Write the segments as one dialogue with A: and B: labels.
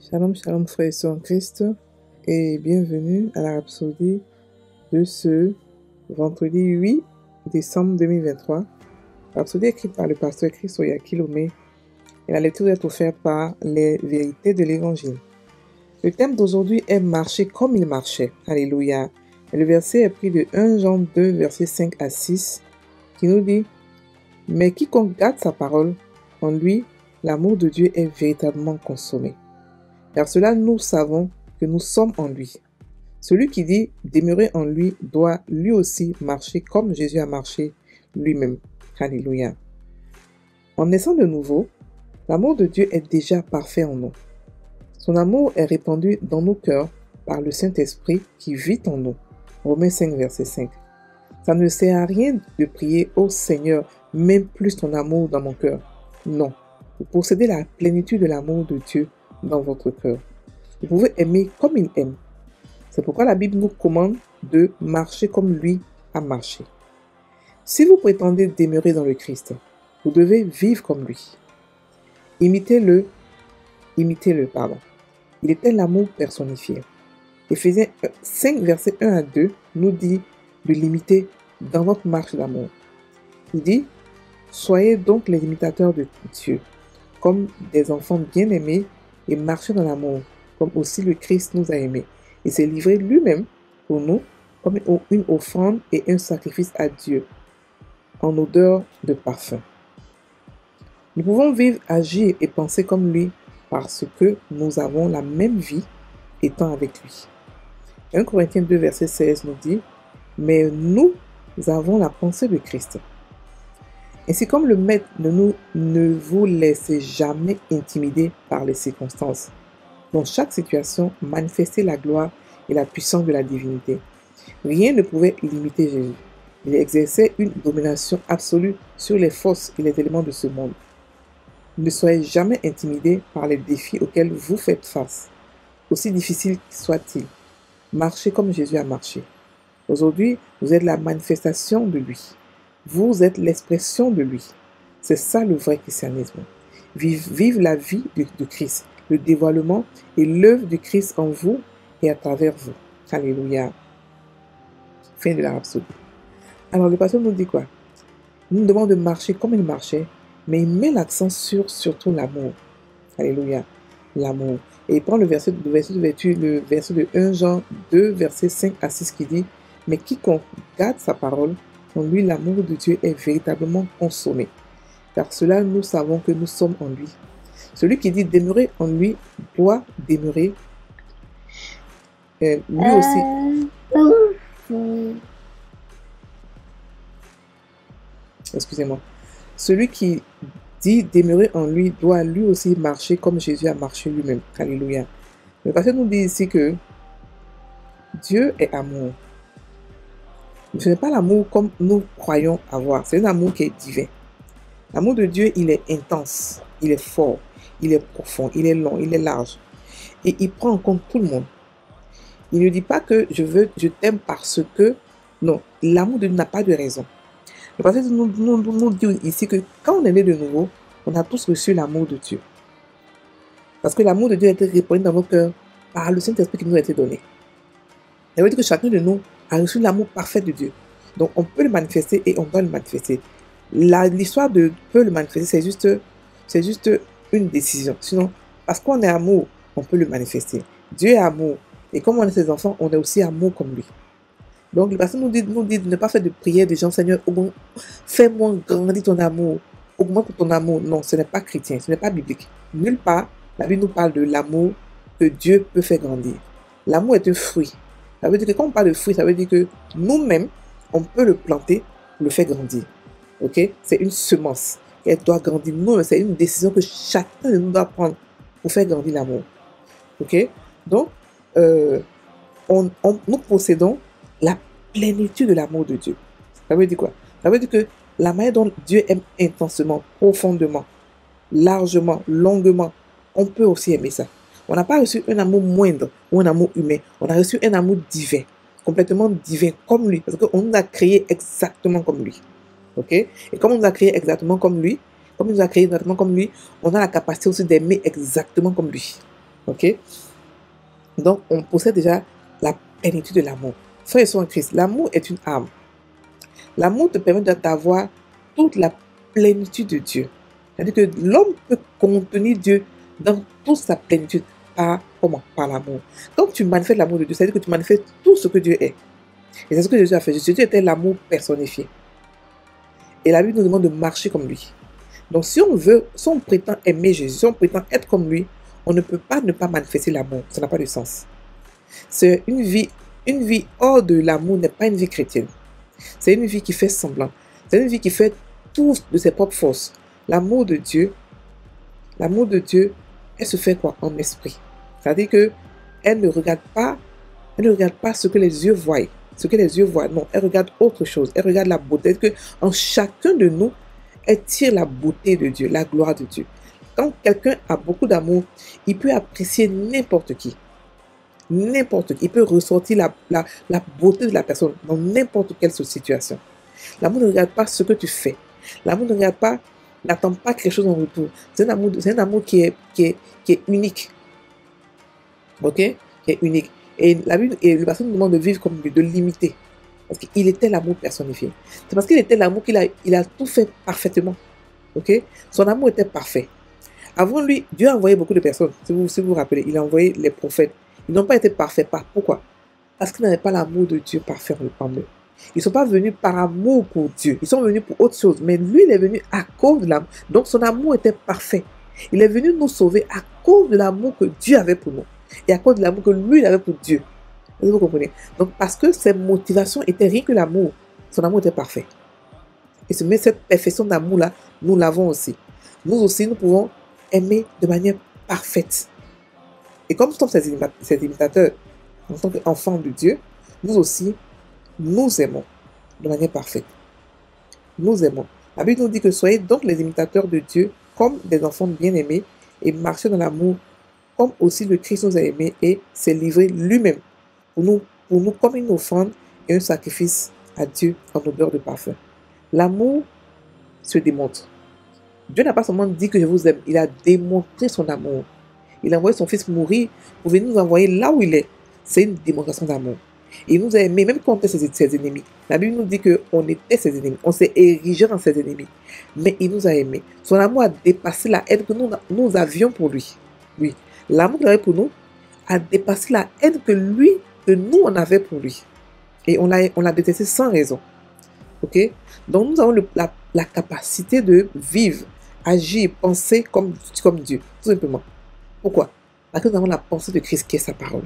A: Shalom, shalom frères et sœurs en Christ et bienvenue à la rhapsodie de ce vendredi 8 décembre 2023. Rhapsodie écrite par le pasteur Christoya Kilomé et la lecture est offerte par les vérités de l'évangile. Le thème d'aujourd'hui est marcher comme il marchait. Alléluia. Et le verset est pris de 1 Jean 2 versets 5 à 6 qui nous dit « Mais quiconque garde sa parole, en lui l'amour de Dieu est véritablement consommé. Car cela nous savons que nous sommes en lui. Celui qui dit demeurer en lui doit lui aussi marcher comme Jésus a marché lui-même. » Alléluia. En naissant de nouveau, l'amour de Dieu est déjà parfait en nous. Son amour est répandu dans nos cœurs par le Saint-Esprit qui vit en nous. Romains 5, verset 5. Ça ne sert à rien de prier « Ô Seigneur, mets plus ton amour dans mon cœur ». Non, vous possédez la plénitude de l'amour de Dieu dans votre cœur. Vous pouvez aimer comme il aime. C'est pourquoi la Bible nous commande de marcher comme lui a marché. Si vous prétendez demeurer dans le Christ, vous devez vivre comme lui. Imitez-le, pardon. Il était l'amour personnifié. Éphésiens 5, verset 1 à 2 nous dit de l'imiter dans votre marche d'amour. Il dit « Soyez donc les imitateurs de Dieu, comme des enfants bien-aimés, et marchez dans l'amour, comme aussi le Christ nous a aimés, et s'est livré lui-même pour nous comme une offrande et un sacrifice à Dieu, en odeur de parfum. » Nous pouvons vivre, agir et penser comme lui parce que nous avons la même vie étant avec lui. 1 Corinthiens 2, verset 16 nous dit « Mais nous avons la pensée de Christ. » Ainsi comme le Maître ne vous laissez jamais intimider par les circonstances. Dans chaque situation, manifestez la gloire et la puissance de la divinité. Rien ne pouvait limiter Jésus. Il exerçait une domination absolue sur les forces et les éléments de ce monde. Ne soyez jamais intimidés par les défis auxquels vous faites face, aussi difficiles soient-ils. Marchez comme Jésus a marché. Aujourd'hui, vous êtes la manifestation de lui. Vous êtes l'expression de lui. C'est ça le vrai christianisme. Vive la vie de Christ, le dévoilement et l'œuvre du Christ en vous et à travers vous. Alléluia. Fin de la rhapsodie. Alors le pasteur nous dit quoi? Il nous demande de marcher comme il marchait, mais il met l'accent sur surtout l'amour. Alléluia. L'amour. Et il prend le verset de vertu, le verset de 1 Jean 2, verset 5 à 6 qui dit « Mais quiconque garde sa parole, en lui l'amour de Dieu est véritablement consommé. Car cela nous savons que nous sommes en lui. Celui qui dit demeurer en lui doit demeurer lui aussi. » Excusez-moi. Celui qui dit demeurer en lui doit lui aussi marcher comme Jésus a marché lui-même. Alléluia. Le pasteur nous dit ici que Dieu est amour. Ce n'est pas l'amour comme nous croyons avoir. C'est un amour qui est divin. L'amour de Dieu, il est intense, il est fort, il est profond, il est long, il est large. Et il prend en compte tout le monde. Il ne dit pas que je t'aime parce que... Non, l'amour de Dieu n'a pas de raison. Le pasteur nous dit ici que quand on est né de nouveau, on a tous reçu l'amour de Dieu. Parce que l'amour de Dieu a été répandu dans nos cœurs par le Saint-Esprit qui nous a été donné. Ça veut dire que chacun de nous a reçu l'amour parfait de Dieu. Donc on peut le manifester et on doit le manifester. L'histoire de peut le manifester, c'est juste une décision. Sinon, parce qu'on est amour, on peut le manifester. Dieu est amour. Et comme on est ses enfants, on est aussi amour comme lui. Donc le pasteur nous dit de ne pas faire de prière de gens, Seigneur, fais-moi grandir ton amour, augmente ton amour. Non, ce n'est pas chrétien, ce n'est pas biblique. Nulle part, la Bible nous parle de l'amour que Dieu peut faire grandir. L'amour est un fruit. Ça veut dire que quand on parle de fruit, ça veut dire que nous-mêmes, on peut le planter pour le faire grandir. Ok? C'est une semence. Elle doit grandir. Non, c'est une décision que chacun de nous doit prendre pour faire grandir l'amour. Ok? Donc, nous possédons la plénitude de l'amour de Dieu. Ça veut dire quoi? Ça veut dire que la manière dont Dieu aime intensément, profondément, largement, longuement, on peut aussi aimer ça. On n'a pas reçu un amour moindre ou un amour humain. On a reçu un amour divin, complètement divin, comme lui. Parce qu'on nous a créé exactement comme lui. Ok? Et comme on nous a créé exactement comme lui, on a la capacité aussi d'aimer exactement comme lui. Ok? Donc, on possède déjà la plénitude de l'amour. Frères et sœurs en Christ, l'amour est une arme. L'amour te permet d'avoir toute la plénitude de Dieu. C'est-à-dire que l'homme peut contenir Dieu dans toute sa plénitude. Par comment? Par l'amour. Quand tu manifestes l'amour de Dieu, c'est-à-dire que tu manifestes tout ce que Dieu est. Et c'est ce que Jésus a fait. Jésus était l'amour personnifié. Et la Bible nous demande de marcher comme lui. Donc si on prétend aimer Jésus, si on prétend être comme lui, on ne peut pas ne pas manifester l'amour. Ça n'a pas de sens. C'est une vie hors de l'amour n'est pas une vie chrétienne. C'est une vie qui fait semblant. C'est une vie qui fait tout de ses propres forces. L'amour de Dieu, elle se fait quoi? En esprit. C'est-à-dire que elle ne regarde pas ce que les yeux voient. Ce que les yeux voient, non, elle regarde autre chose. Elle regarde la beauté. Que en chacun de nous, elle tire la beauté de Dieu, la gloire de Dieu. Quand quelqu'un a beaucoup d'amour, il peut apprécier n'importe qui. N'importe qui. Il peut ressortir la beauté de la personne dans n'importe quelle situation. L'amour ne regarde pas ce que tu fais. L'amour ne regarde pas, n'attend pas quelque chose en retour. C'est un amour qui est unique. Ok? Qui est unique. Et le pasteur nous demande de vivre comme lui, de l'imiter. Parce qu'il était l'amour personnifié. C'est parce qu'il était l'amour qu'il a tout fait parfaitement. Ok? Son amour était parfait. Avant lui, Dieu a envoyé beaucoup de personnes. Si vous vous rappelez, il a envoyé les prophètes. Ils n'ont pas été parfaits. Pourquoi? Parce qu'ils n'avaient pas l'amour de Dieu parfait en eux. Ils ne sont pas venus par amour pour Dieu. Ils sont venus pour autre chose. Mais lui, il est venu à cause de l'amour. Donc son amour était parfait. Il est venu nous sauver à cause de l'amour que Dieu avait pour nous. Et à cause de l'amour que lui, il avait pour Dieu. Vous comprenez? Donc parce que ses motivations étaient rien que l'amour. Son amour était parfait. Et cette perfection d'amour-là, nous l'avons aussi. Nous aussi, nous pouvons aimer de manière parfaite. Et comme nous sommes ses imitateurs, en tant qu'enfants de Dieu, nous aussi, nous aimons de manière parfaite. Nous aimons. La Bible nous dit que soyez donc les imitateurs de Dieu comme des enfants bien-aimés et marchez dans l'amour comme aussi le Christ nous a aimés et s'est livré lui-même pour nous comme une offrande et un sacrifice à Dieu en odeur de parfum. L'amour se démontre. Dieu n'a pas seulement dit que je vous aime, il a démontré son amour. Il a envoyé son fils mourir pour venir nous envoyer là où il est. C'est une démonstration d'amour. Et il nous a aimés, même quand on était ses ennemis. La Bible nous dit qu'on était ses ennemis. On s'est érigé dans ses ennemis. Mais il nous a aimés. Son amour a dépassé la haine que nous avions pour lui. Oui. L'amour qu'il avait pour nous a dépassé la haine que nous on avait pour lui. Et on l'a détesté sans raison. Ok? Donc nous avons la capacité de vivre, agir, penser comme Dieu. Tout simplement. Pourquoi? Parce que nous avons la pensée de Christ qui est sa parole.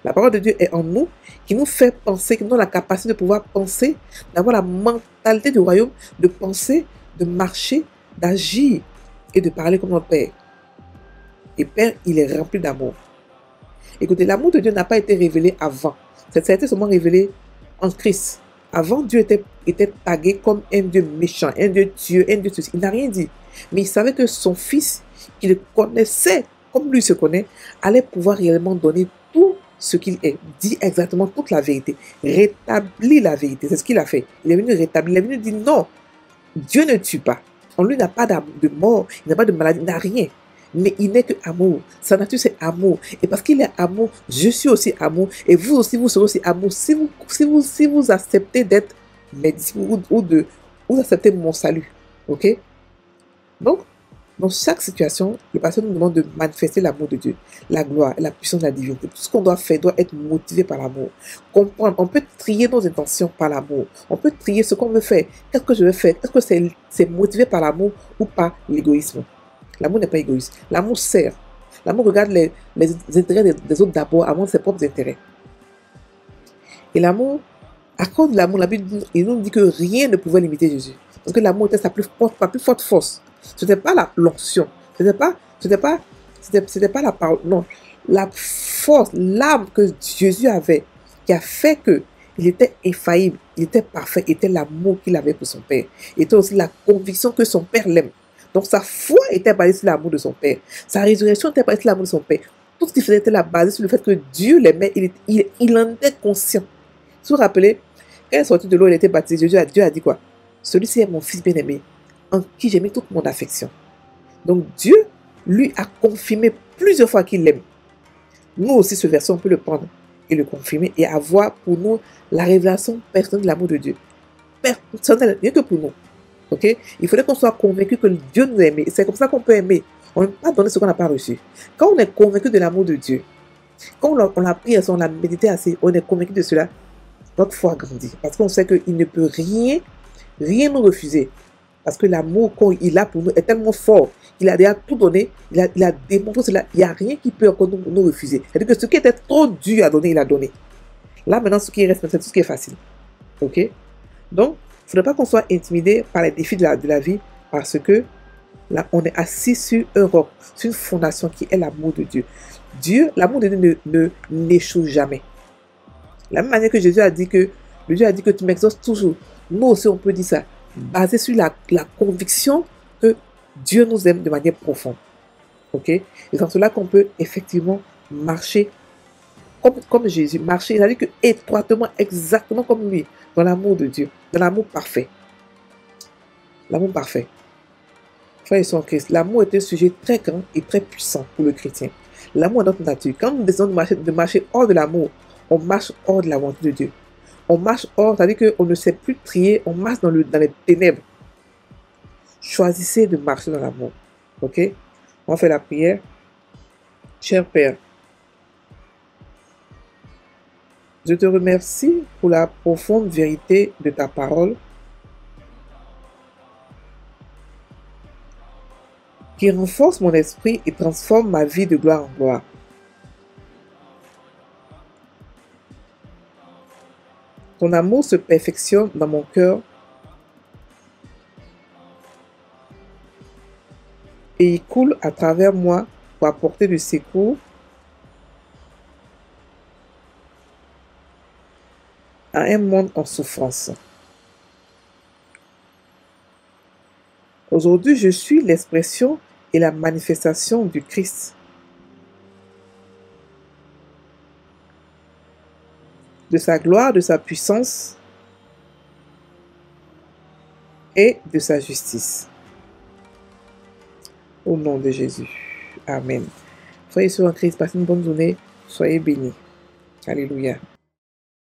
A: La parole de Dieu est en nous, qui nous fait penser, qui nous donne la capacité de pouvoir penser, d'avoir la mentalité du royaume, de penser, de marcher, d'agir et de parler comme notre Père. Et Père, il est rempli d'amour. Écoutez, l'amour de Dieu n'a pas été révélé avant. Ça a été seulement révélé en Christ. Avant, Dieu était tagué comme un Dieu méchant, un Dieu tueux, un Dieu ceci. Il n'a rien dit. Mais il savait que son fils, qu'il connaissait comme lui se connaît, allait pouvoir réellement donner tout ce qu'il est, dit exactement toute la vérité, rétablir la vérité. C'est ce qu'il a fait. Il est venu rétablir, il est venu dire non, Dieu ne tue pas. En lui, il n'a pas de mort, il n'a pas de maladie, il n'a rien. Mais il n'est que amour. Sa nature, c'est amour. Et parce qu'il est amour, je suis aussi amour. Et vous aussi, vous serez aussi amour. Si vous acceptez d'être mes disciples ou acceptez mon salut. Ok? Donc, dans chaque situation, le pasteur nous demande de manifester l'amour de Dieu, la gloire, la puissance de la divinité. Tout ce qu'on doit faire doit être motivé par l'amour. Comprendre, on peut trier nos intentions par l'amour. On peut trier ce qu'on veut faire. Qu'est-ce que je veux faire? Est-ce que c'est motivé par l'amour ou par l'égoïsme? L'amour n'est pas égoïste. L'amour sert. L'amour regarde les intérêts des autres d'abord avant ses propres intérêts. Et l'amour, à cause de l'amour, la Bible il nous dit que rien ne pouvait limiter Jésus. Parce que l'amour était sa plus forte force. Ce n'était pas l'onction. Ce n'était pas la parole. Non. La force, l'âme que Jésus avait, qui a fait que il était infaillible, il était parfait, était l'amour qu'il avait pour son Père. Était aussi la conviction que son Père l'aime. Donc sa foi était basée sur l'amour de son Père. Sa résurrection était basée sur l'amour de son Père. Tout ce qu'il faisait était basé sur le fait que Dieu l'aimait. Il en était conscient. Si vous vous rappelez, quand il est sorti de l'eau, il était baptisé. Dieu a dit quoi? Celui-ci est mon fils bien-aimé, en qui j'ai mis toute mon affection. Donc Dieu, lui, a confirmé plusieurs fois qu'il l'aime. nous aussi, ce verset, on peut le prendre et le confirmer et avoir pour nous la révélation personnelle de l'amour de Dieu. Personnelle, rien que pour nous. Ok? Il faudrait qu'on soit convaincu que Dieu nous aime. C'est comme ça qu'on peut aimer. On ne peut pas donner ce qu'on n'a pas reçu. Quand on est convaincu de l'amour de Dieu, quand on l'a pris, on l'a médité assez, on est convaincu de cela, notre foi grandit. Parce qu'on sait qu'il ne peut rien nous refuser. Parce que l'amour qu'il a pour nous est tellement fort. Il a déjà tout donné. Il a démontré cela. Il n'y a rien qui peut encore nous refuser. C'est-à-dire que ce qui était trop dur à donner, il a donné. Là, maintenant, ce qui reste, c'est tout ce qui est facile. Ok? Donc, il ne faudrait pas qu'on soit intimidé par les défis de la vie. Parce que là, on est assis sur un roc, sur une fondation qui est l'amour de Dieu. L'amour de Dieu n'échoue jamais. De la même manière que Dieu a dit que tu m'exauces toujours. Nous aussi, on peut dire ça, basé sur la conviction que Dieu nous aime de manière profonde. Ok? Et c'est en cela qu'on peut effectivement marcher comme Jésus. Marcher, c'est-à-dire que étroitement, exactement comme lui, dans l'amour de Dieu, dans l'amour parfait. L'amour parfait. Frères et sœurs en Christ, l'amour est un sujet très grand et très puissant pour le chrétien. L'amour est notre nature. Quand nous décidons de marcher hors de l'amour, on marche hors de la volonté de Dieu. On marche hors, c'est-à-dire qu'on ne sait plus trier, on marche dans les ténèbres. Choisissez de marcher dans l'amour. Ok? On fait la prière. Cher Père, je te remercie pour la profonde vérité de ta parole qui renforce mon esprit et transforme ma vie de gloire en gloire. Ton amour se perfectionne dans mon cœur et il coule à travers moi pour apporter du secours à un monde en souffrance. Aujourd'hui, je suis l'expression et la manifestation du Christ, de sa gloire, de sa puissance et de sa justice. Au nom de Jésus. Amen. Soyez sur en Christ, passez une bonne journée, soyez bénis. Alléluia.